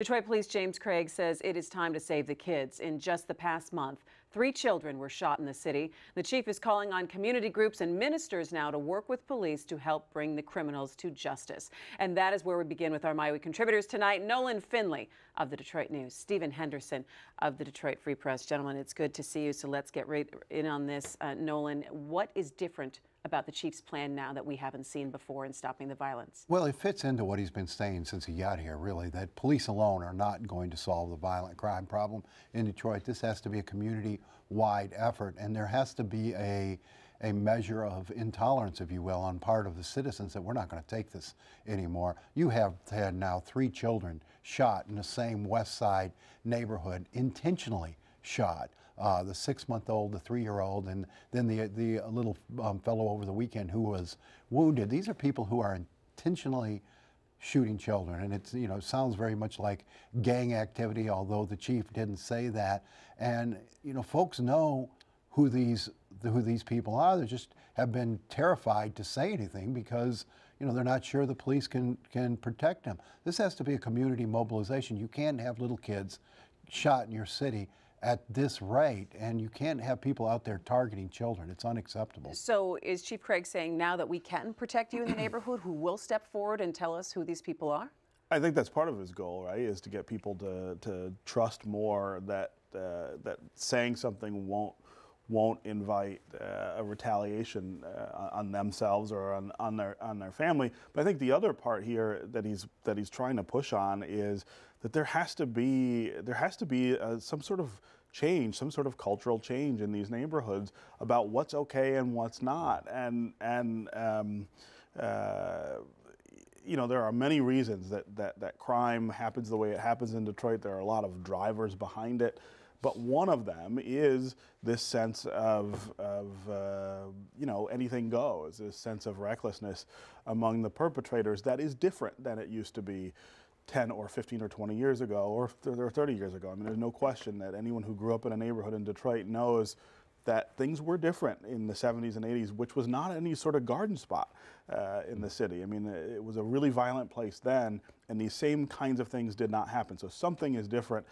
Detroit Police James Craig says it is time to save the kids. In just the past month, 3 children were shot in the city. The chief is calling on community groups and ministers now to work with police to help bring the criminals to justice. And that is where we begin with our MiWeek contributors tonight. Nolan Finley of the Detroit News, Stephen Henderson of the Detroit Free Press. Gentlemen, it's good to see you, so let's get right in on this. Nolan, what is different about the chief's plan now that we haven't seen before in stopping the violence? Well, it fits into what he's been saying since he got here, really, that police alone are not going to solve the violent crime problem in Detroit. This has to be a community-wide effort, and there has to be a measure of intolerance, if you will, on part of the citizens that we're not going to take this anymore. You have had now 3 children shot in the same West Side neighborhood, intentionally shot. The 6-month-old, the 3-year-old, and then the little fellow over the weekend who was wounded. These are people who are intentionally shooting children, and it's, it sounds very much like gang activity, although the chief didn't say that. And folks know who these people are. They just have been terrified to say anything because they're not sure the police can protect them. This has to be a community mobilization. You can't have little kids shot in your city at this rate, and you can't have people out there targeting children. It's unacceptable. So is Chief Craig saying now that we can protect you in the neighborhood, who will step forward and tell us who these people are? I think that's part of his goal, right, is to get people to trust more that that saying something won't invite a retaliation on themselves or on their family. But I think the other part here that he's trying to push on is that there has to be some sort of change, some sort of cultural change in these neighborhoods about what's okay and what's not. And there are many reasons that crime happens the way it happens in Detroit. There are a lot of drivers behind it. But one of them is this sense of anything goes, this sense of recklessness among the perpetrators that is different than it used to be 10 or 15 or 20 years ago or 30 years ago. I mean, there's no question that anyone who grew up in a neighborhood in Detroit knows that things were different in the 70s and 80s, which was not any sort of garden spot in the city. I mean, it was a really violent place then, and these same kinds of things did not happen. So something is different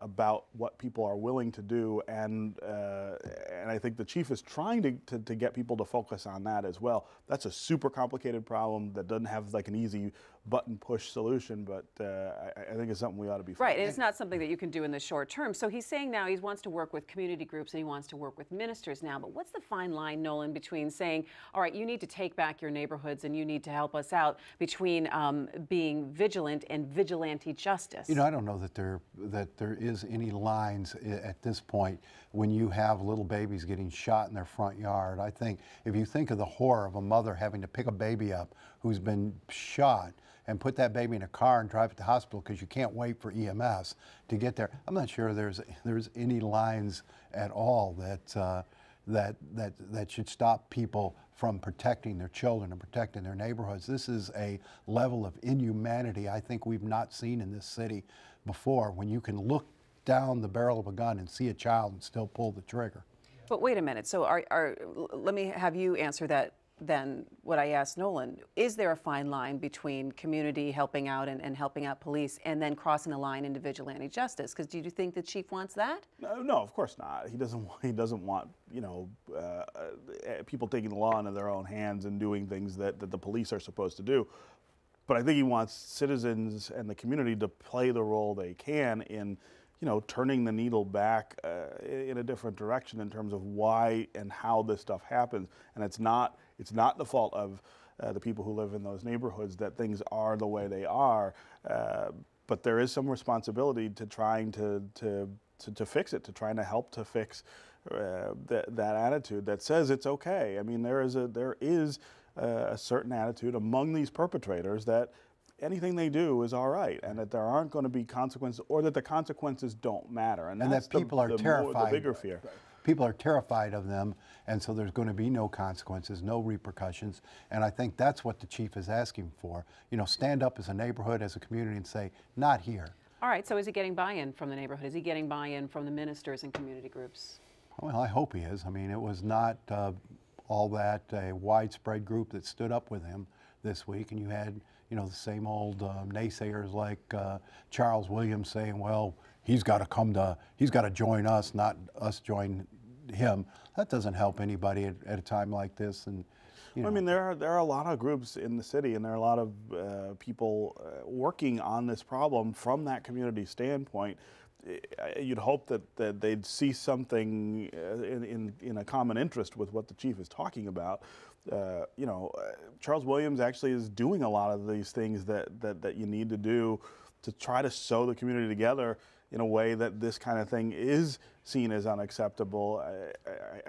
about what people are willing to do, and I think the chief is trying to get people to focus on that as well. That's a super complicated problem that doesn't have like an easy button push solution, but I think it's something we ought to be focused on. Right, and it's not something that you can do in the short term. So he's saying now he wants to work with community groups and he wants to work with ministers now. But what's the fine line, Nolan, between saying, all right, you need to take back your neighborhoods and you need to help us out, between being vigilant and vigilante justice? I don't know that there is any lines at this point when you have little babies getting shot in their front yard. I think if you think of the horror of a mother having to pick a baby up who's been shot and put that baby in a car and drive it to the hospital because you can't wait for EMS to get there, I'm not sure there's any lines at all that should stop people from protecting their children and protecting their neighborhoods. This is a level of inhumanity I think we've not seen in this city before, when you can look down the barrel of a gun and see a child and still pull the trigger. But wait a minute. So let me have you answer that then, what I asked Nolan. Is there a fine line between community helping out and helping out police and then crossing the line into vigilante justice? Because do you think the chief wants that? No, of course not. He doesn't want people taking the law into their own hands and doing things that the police are supposed to do. But I think he wants citizens and the community to play the role they can in turning the needle back in a different direction in terms of why and how this stuff happens. And it's not the fault of the people who live in those neighborhoods that things are the way they are. But there is some responsibility to trying to fix it, to trying to help to fix that attitude that says it's okay. I mean, there is a certain attitude among these perpetrators that anything they do is all right, and that there aren't going to be consequences, or that the consequences don't matter. And that's that people are terrified. The bigger fear. People are terrified of them, and so there's going to be no consequences, no repercussions. And I think that's what the chief is asking for. Stand up as a neighborhood, as a community, and say, not here. All right, so is he getting buy-in from the neighborhood? Is he getting buy-in from the ministers and community groups? Well, I hope he is. I mean, it was not all that a widespread group that stood up with him this week, and you had you know, the same old naysayers like Charles Williams saying, well, he's got to join us, not us join him. That doesn't help anybody at a time like this. And you know. I mean, there are a lot of groups in the city, and there are a lot of people working on this problem from that community standpoint. You'd hope that they'd see something in a common interest with what the chief is talking about. You know, Charles Williams actually is doing a lot of these things that you need to do to try to sew the community together in a way that this kind of thing is seen as unacceptable.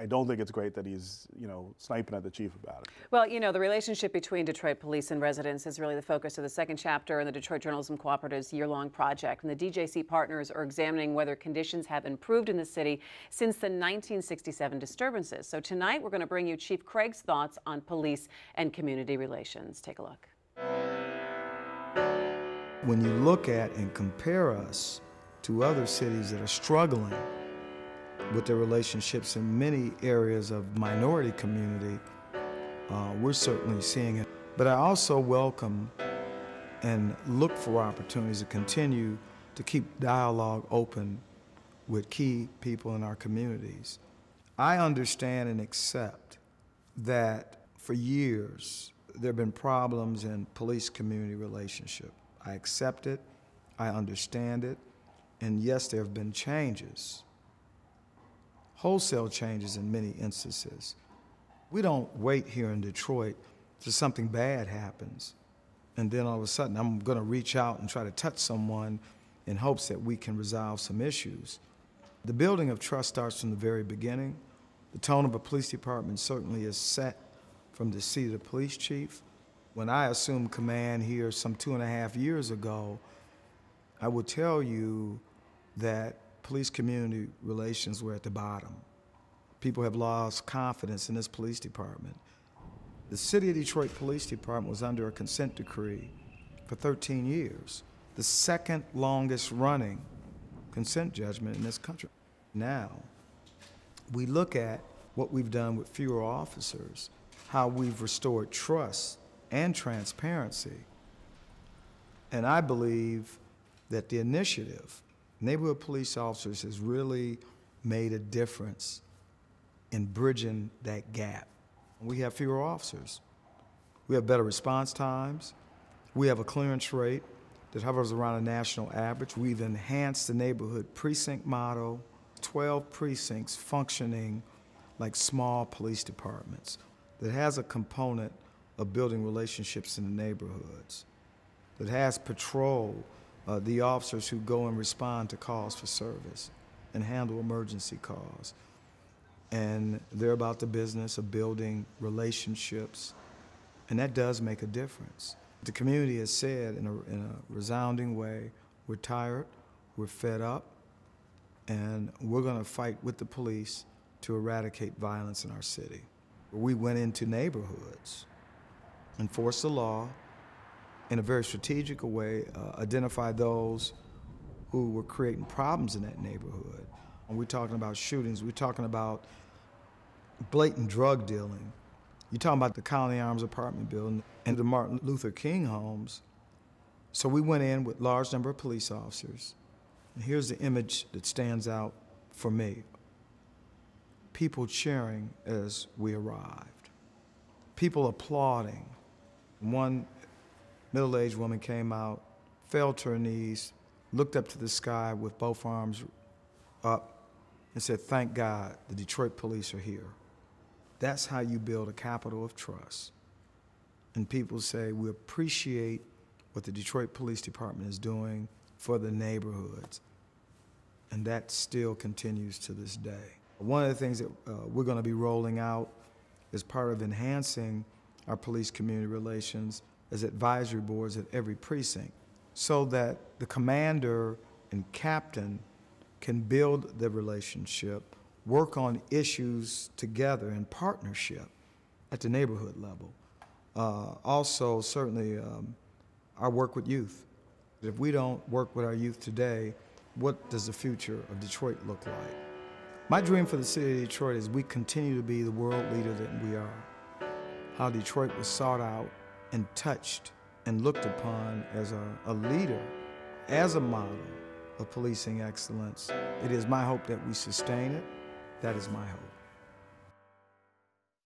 I don't think it's great that he's, you know, sniping at the chief about it. Well, you know, the relationship between Detroit police and residents is really the focus of the second chapter in the Detroit Journalism Cooperative's year-long project. And the DJC partners are examining whether conditions have improved in the city since the 1967 disturbances. So tonight we're going to bring you Chief Craig's thoughts on police and community relations. Take a look. When you look at and compare us to other cities that are struggling with their relationships in many areas of minority community, we're certainly seeing it. But I also welcome and look for opportunities to continue to keep dialogue open with key people in our communities. I understand and accept that for years there have been problems in police-community relationship. I accept it, I understand it, and yes, there have been changes, wholesale changes in many instances. We don't wait here in Detroit till something bad happens, and then all of a sudden I'm gonna reach out and try to touch someone in hopes that we can resolve some issues. The building of trust starts from the very beginning. The tone of a police department certainly is set from the seat of the police chief. When I assumed command here some 2.5 years ago, I will tell you that police-community relations were at the bottom. People have lost confidence in this police department. The City of Detroit Police Department was under a consent decree for 13 years, the second longest running consent judgment in this country. Now, we look at what we've done with fewer officers, how we've restored trust and transparency. And I believe that the initiative, neighborhood police officers, has really made a difference in bridging that gap. We have fewer officers. We have better response times. We have a clearance rate that hovers around a national average. We've enhanced the neighborhood precinct model, 12 precincts functioning like small police departments that has a component of building relationships in the neighborhoods, that has patrol, the officers who go and respond to calls for service and handle emergency calls. And they're about the business of building relationships, and that does make a difference. The community has said in a resounding way, we're tired, we're fed up, and we're gonna fight with the police to eradicate violence in our city. We went into neighborhoods, enforced the law in a very strategic way, identify those who were creating problems in that neighborhood. And we're talking about shootings, we're talking about blatant drug dealing. You're talking about the Colony Arms apartment building and the Martin Luther King homes. So we went in with a large number of police officers. And here's the image that stands out for me. People cheering as we arrived. People applauding. One middle-aged woman came out, fell to her knees, looked up to the sky with both arms up, and said, "Thank God the Detroit police are here." That's how you build a capital of trust. And people say, we appreciate what the Detroit Police Department is doing for the neighborhoods. And that still continues to this day. One of the things that we're going to be rolling out as part of enhancing our police-community relations is advisory boards at every precinct, so that the commander and captain can build the relationship, work on issues together in partnership at the neighborhood level. Also, certainly, our work with youth. If we don't work with our youth today, what does the future of Detroit look like? My dream for the city of Detroit is we continue to be the world leader that we are. How Detroit was sought out and touched and looked upon as a leader, as a model of policing excellence. It is my hope that we sustain it. That is my hope.